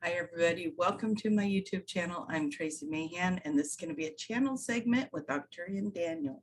Hi, everybody. Welcome to my YouTube channel. I'm Tracie Mahan, and this is going to be a channel segment with Arcturian Daniel.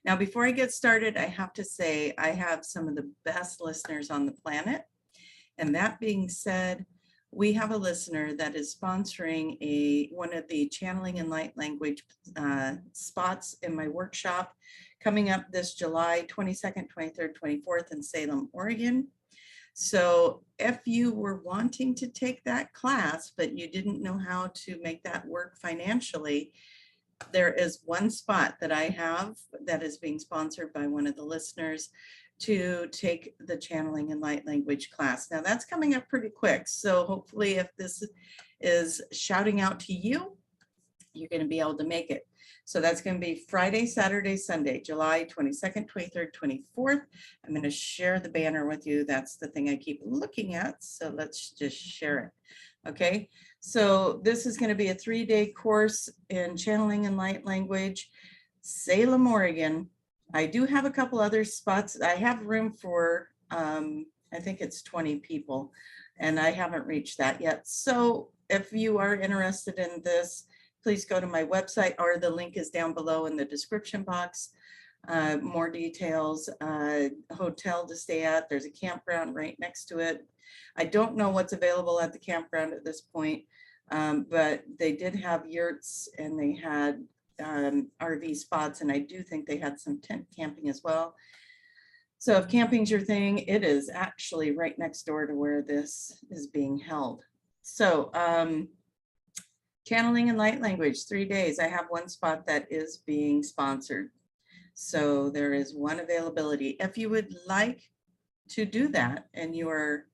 Now, before I get started, I have to say I have some of the best listeners on the planet. And that being said, we have a listener that is sponsoring one of the channeling and light language spots in my workshop coming up this July 22nd, 23rd, 24th in Salem, Oregon. So if you were wanting to take that class, but you didn't know how to make that work financially, there is one spot that I have that is being sponsored by one of the listeners to take the channeling and light language class. Now that's coming up pretty quick. So hopefully if this is shouting out to you, you're going to be able to make it. So that's going to be Friday, Saturday, Sunday, July 22nd, 23rd, 24th. I'm going to share the banner with you. That's the thing I keep looking at. So let's just share it. Okay. So this is going to be a 3-day course in channeling and light language, Salem, Oregon. I do have a couple other spots. I have room for, I think it's 20 people, and I haven't reached that yet. So if you are interested in this, please go to my website, or the link is down below in the description box. More details, hotel to stay at. There's a campground right next to it. I don't know what's available at the campground at this point, but they did have yurts and they had RV spots, and I do think they had some tent camping as well. So if camping's your thing, it is actually right next door to where this is being held. So channeling and light language, 3 days. I have one spot that is being sponsored. So there is one availability. If you would like to do that and you are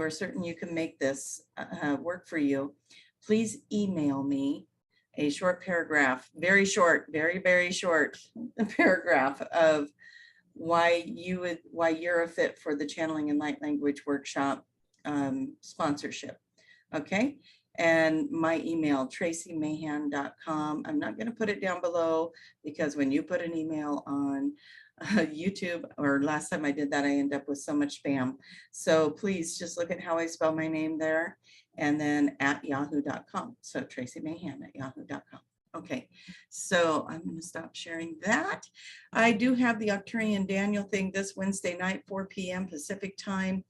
certain you can make this work for you, please email me a short paragraph, very short, very short paragraph of why you're a fit for the channeling and light language workshop sponsorship. Okay. And my email, traciemahan.com. I'm not going to put it down below because when you put an email on YouTube, or last time I did that, I end up with so much spam. So please just look at how I spell my name there, and then at yahoo.com. So traciemahan@yahoo.com. Okay, so I'm going to stop sharing that. I do have the Arcturian Daniel thing this Wednesday night, 4 p.m. Pacific time.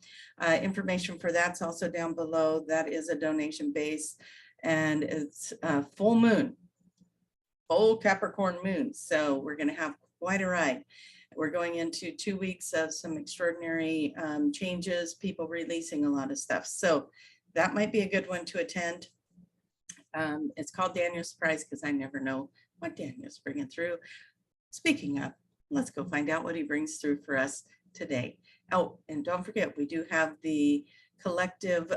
Information for that's also down below. That is a donation base, and it's full moon, full Capricorn moon. So we're going to have quite a ride. We're going into 2 weeks of some extraordinary changes, people releasing a lot of stuff. So that might be a good one to attend. It's called Daniel's Surprise because I never know what Daniel's bringing through. Speaking of, let's go find out what he brings through for us today. Oh, and don't forget, we do have the collective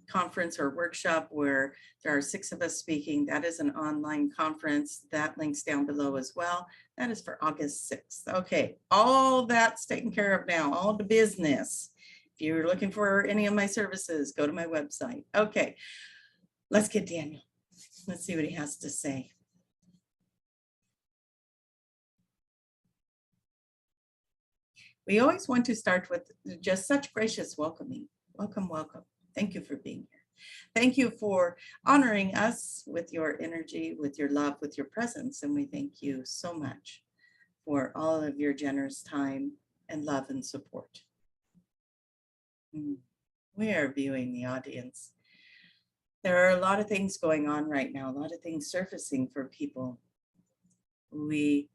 conference or workshop where there are 6 of us speaking. That is an online conference. That link's down below as well. That is for August 6th. Okay, all that's taken care of now, all the business. If you're looking for any of my services, go to my website. Okay, let's get Daniel. Let's see what he has to say. We always want to start with just such gracious welcoming. Welcome, welcome. Thank you for being here. Thank you for honoring us with your energy, with your love, with your presence. And we thank you so much for all of your generous time and love and support. We are viewing the audience. There are a lot of things going on right now, a lot of things surfacing for people. We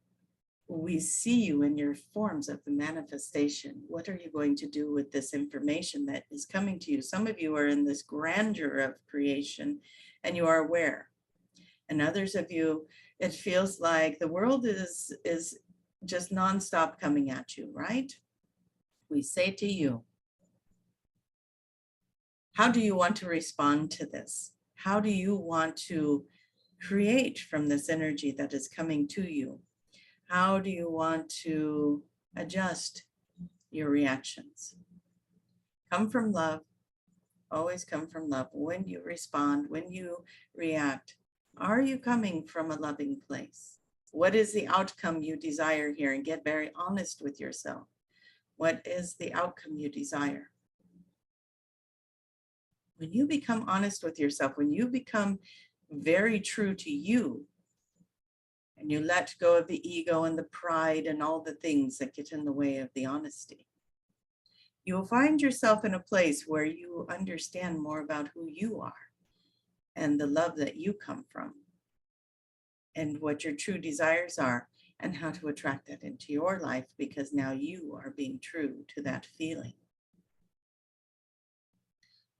see you in your forms of the manifestation. What are you going to do with this information that is coming to you? Some of you are in this grandeur of creation and you are aware. And others of you, it feels like the world is just nonstop coming at you, right? We say to you, how do you want to respond to this? How do you want to create from this energy that is coming to you? How do you want to adjust your reactions? Come from love. Always come from love. When you respond, when you react, are you coming from a loving place? What is the outcome you desire here? And get very honest with yourself. What is the outcome you desire? When you become honest with yourself, when you become very true to you, and you let go of the ego and the pride and all the things that get in the way of the honesty, you'll find yourself in a place where you understand more about who you are and the love that you come from and what your true desires are and how to attract that into your life, because now you are being true to that feeling.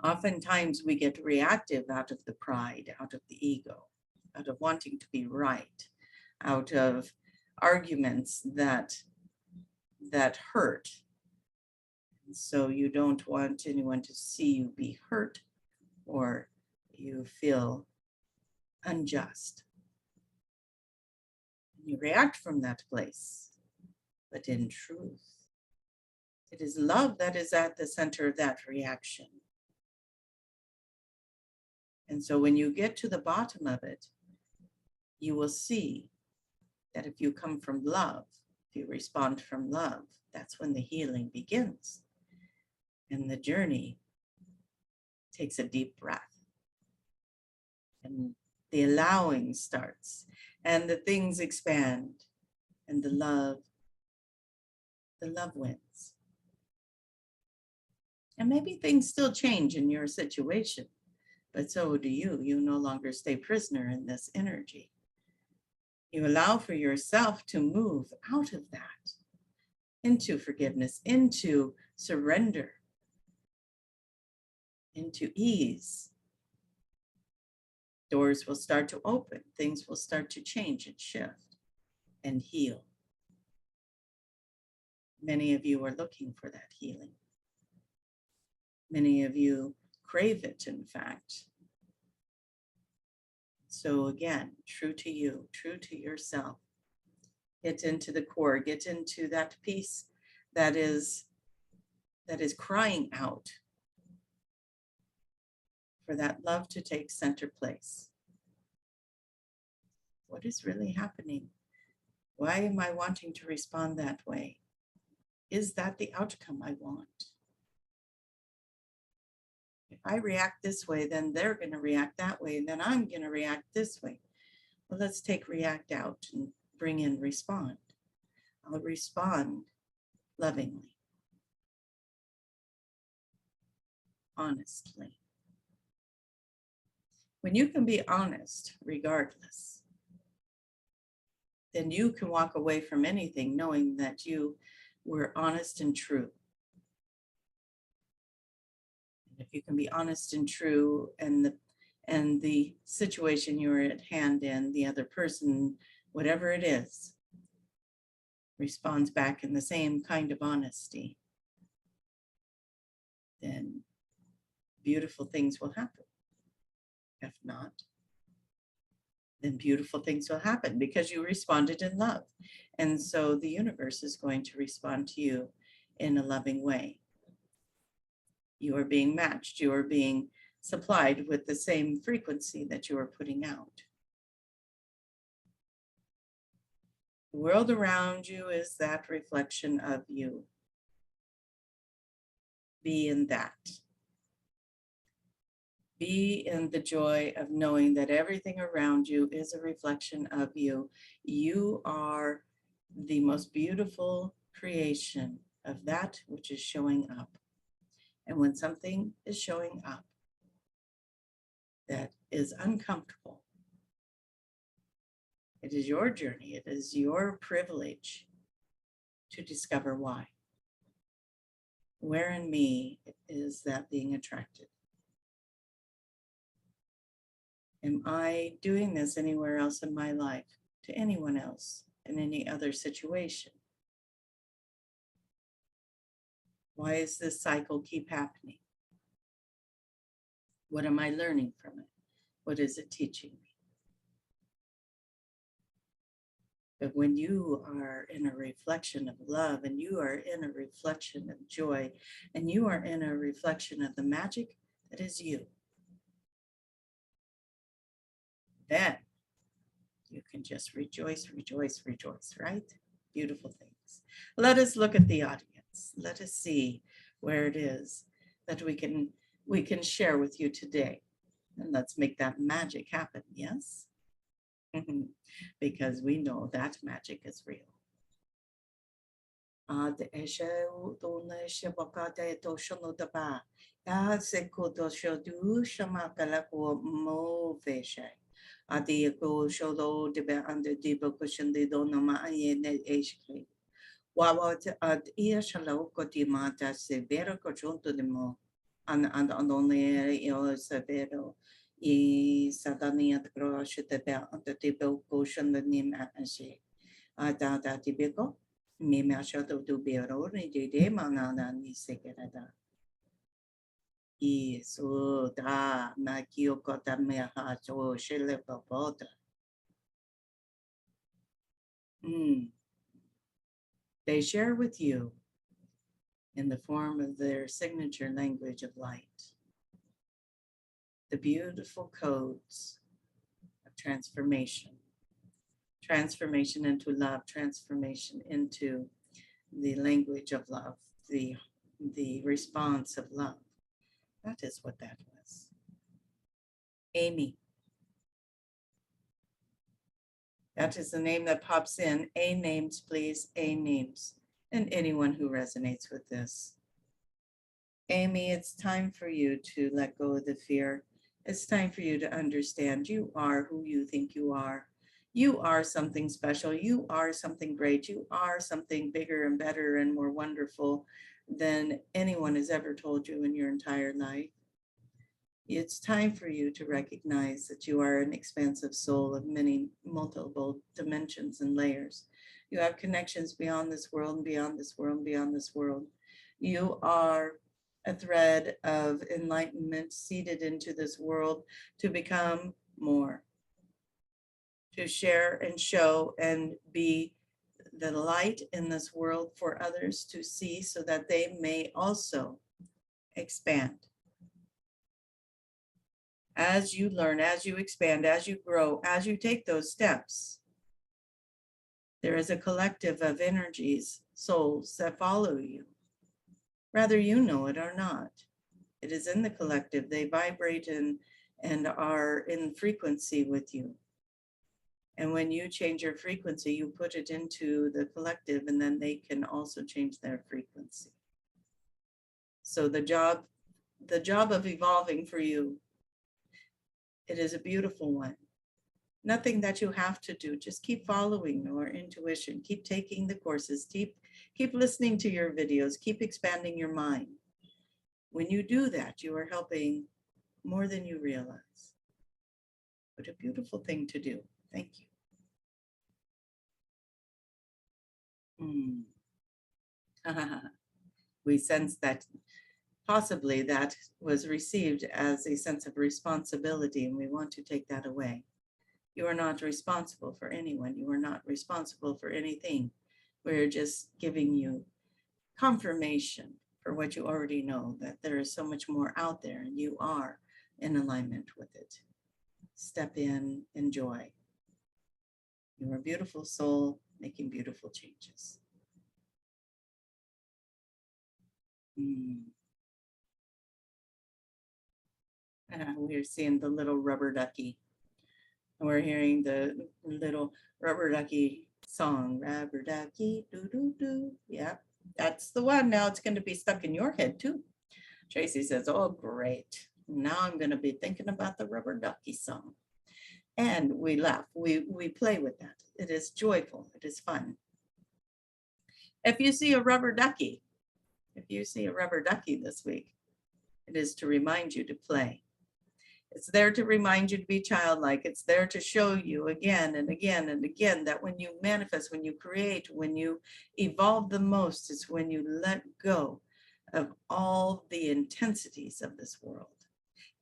Oftentimes we get reactive out of the pride, out of the ego, out of wanting to be right, out of arguments that hurt. And so you don't want anyone to see you be hurt, or you feel unjust. You react from that place. But in truth, it is love that is at the center of that reaction. And so when you get to the bottom of it, you will see that if you come from love, if you respond from love, that's when the healing begins. And the journey takes a deep breath. And the allowing starts, and the things expand, and the love wins. And maybe things still change in your situation, but so do you. You no longer stay prisoner in this energy. You allow for yourself to move out of that into forgiveness, into surrender, into ease. Doors will start to open, things will start to change and shift and heal. Many of you are looking for that healing. Many of you crave it, in fact. So again, true to you, true to yourself. Get into the core, get into that piece that is crying out for that love to take center place. What is really happening? Why am I wanting to respond that way? Is that the outcome I want? If I react this way, then they're going to react that way, and then I'm going to react this way. Well, let's take react out and bring in respond. I'll respond lovingly, honestly. When you can be honest regardless, then you can walk away from anything knowing that you were honest and true. And if you can be honest and true, and the situation you're at hand in, the other person, whatever it is, responds back in the same kind of honesty, then beautiful things will happen. If not, then beautiful things will happen because you responded in love. And so the universe is going to respond to you in a loving way. You are being matched. You are being supplied with the same frequency that you are putting out. The world around you is that reflection of you. Be in that. Be in the joy of knowing that everything around you is a reflection of you. You are the most beautiful creation of that which is showing up. And when something is showing up that is uncomfortable, it is your journey, it is your privilege to discover why. Where in me is that being attracted? Am I doing this anywhere else in my life, to anyone else, in any other situation? Why does this cycle keep happening? What am I learning from it? What is it teaching me? But when you are in a reflection of love, and you are in a reflection of joy, and you are in a reflection of the magic that is you, then you can just rejoice, rejoice, rejoice, right? Beautiful things. Let us look at the audience. Let us see where it is that we can we can share with you today. And let's make that magic happen, yes? Because we know that magic is real. The eshe dona shebaka de doshono daba. Seko dosho du shamakala mo veshe. Adi go shodo debe under debo cushion de donama ayene eshke. Wawa at ear shalo cotimata severo cochonto de mo. And only severo. I sadania the grosh the bell under debo cushion the name ashe. Da tibeko. Me mashoto do bero ni de manana ni sekerada. I so da makio kota me ha so shele popota. They share with you in the form of their signature language of light the beautiful codes of transformation. Transformation into love, transformation into the language of love, the response of love. That is what that was. Amy. That is the name that pops in. A names, please. A names. And anyone who resonates with this. Amy, it's time for you to let go of the fear. It's time for you to understand you are who you think you are. You are something special. You are something great. You are something bigger and better and more wonderful than anyone has ever told you in your entire life. It's time for you to recognize that you are an expansive soul of many multiple dimensions and layers. You have connections beyond this world and beyond this world and beyond this world. You are a thread of enlightenment seeded into this world to become more, to share and show and be the light in this world for others to see so that they may also expand. As you learn, as you expand, as you grow, as you take those steps, there is a collective of energies, souls that follow you. Whether you know it or not, it is in the collective. They vibrate and are in frequency with you. And when you change your frequency, you put it into the collective, and then they can also change their frequency. So the job of evolving for you, it is a beautiful one. Nothing that you have to do. Just keep following your intuition. Keep taking the courses. Keep listening to your videos. Keep expanding your mind. When you do that, you are helping more than you realize. What a beautiful thing to do. Thank you. We sense that possibly that was received as a sense of responsibility, and we want to take that away. You are not responsible for anyone. You are not responsible for anything. We're just giving you confirmation for what you already know, that there is so much more out there and you are in alignment with it. Step in, enjoy. You're a beautiful soul making beautiful changes. We're seeing the little rubber ducky. We're hearing the little rubber ducky song, rubber ducky, doo doo doo. Yeah, that's the one. Now it's going to be stuck in your head too. Tracie says, oh, great. Now I'm going to be thinking about the rubber ducky song. And we laugh, we play with that. It is joyful, it is fun. If you see a rubber ducky this week, it is to remind you to play. It's there to remind you to be childlike. It's there to show you again and again and again that when you manifest, when you create, when you evolve the most, is when you let go of all the intensities of this world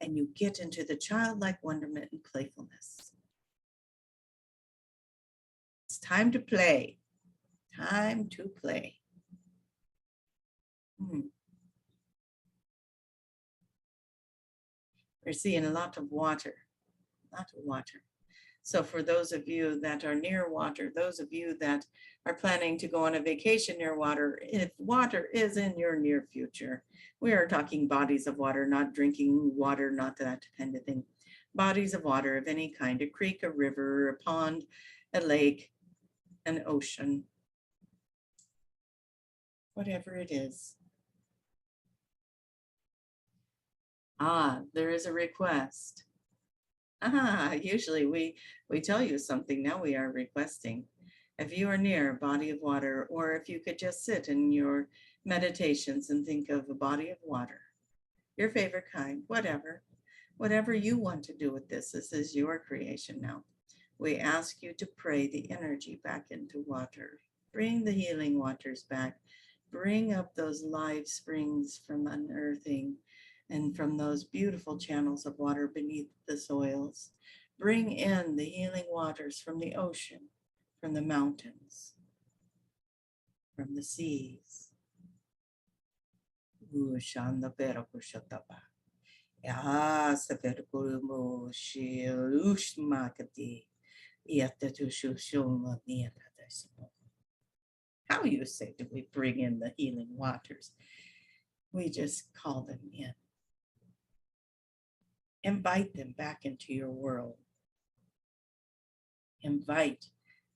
and you get into the childlike wonderment and playfulness. It's time to play. Time to play. We're seeing a lot of water. So for those of you that are near water, those of you that are planning to go on a vacation near water, if water is in your near future, we are talking bodies of water, not drinking water, not that kind of thing. Bodies of water of any kind, a creek, a river, a pond, a lake, an ocean, whatever it is. There is a request. Usually we tell you something, now we are requesting. If you are near a body of water, or if you could just sit in your meditations and think of a body of water, your favorite kind, whatever you want to do with this is your creation now. We ask you to pray the energy back into water. Bring the healing waters back. Bring up those live springs from unearthing and from those beautiful channels of water beneath the soils. Bring in the healing waters from the ocean, from the mountains, from the seas. How you say, do we bring in the healing waters? We just call them in. Invite them back into your world. Invite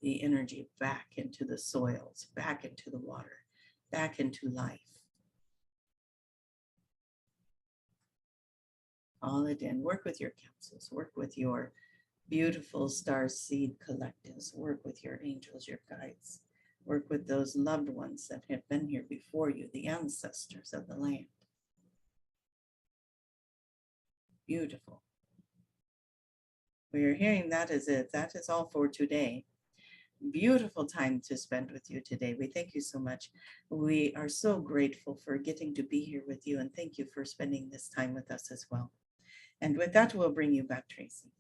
the energy back into the soils, back into the water, back into life. Call it in. Work with your councils. Work with your beautiful star seed collectives. Work with your angels, your guides. Work with those loved ones that have been here before you, the ancestors of the land. Beautiful. We are hearing that is it. That is all for today. Beautiful time to spend with you today. We thank you so much. We are so grateful for getting to be here with you, and thank you for spending this time with us as well. And with that, we'll bring you back, Tracie.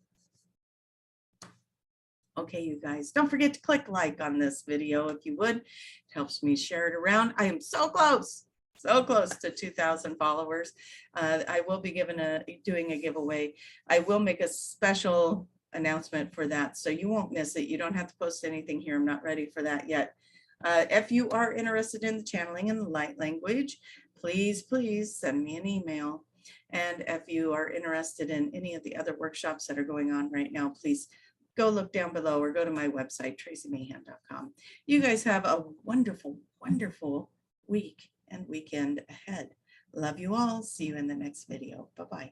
Okay, you guys, don't forget to click like on this video if you would. It helps me share it around. I am so close to 2,000 followers. I will be doing a giveaway. I will make a special announcement for that, so you won't miss it. You don't have to post anything here. I'm not ready for that yet. If you are interested in the channeling in the light language, please send me an email. And if you are interested in any of the other workshops that are going on right now, please go look down below or go to my website, traciemahan.com. You guys have a wonderful, wonderful week and weekend ahead. Love you all. See you in the next video. Bye-bye.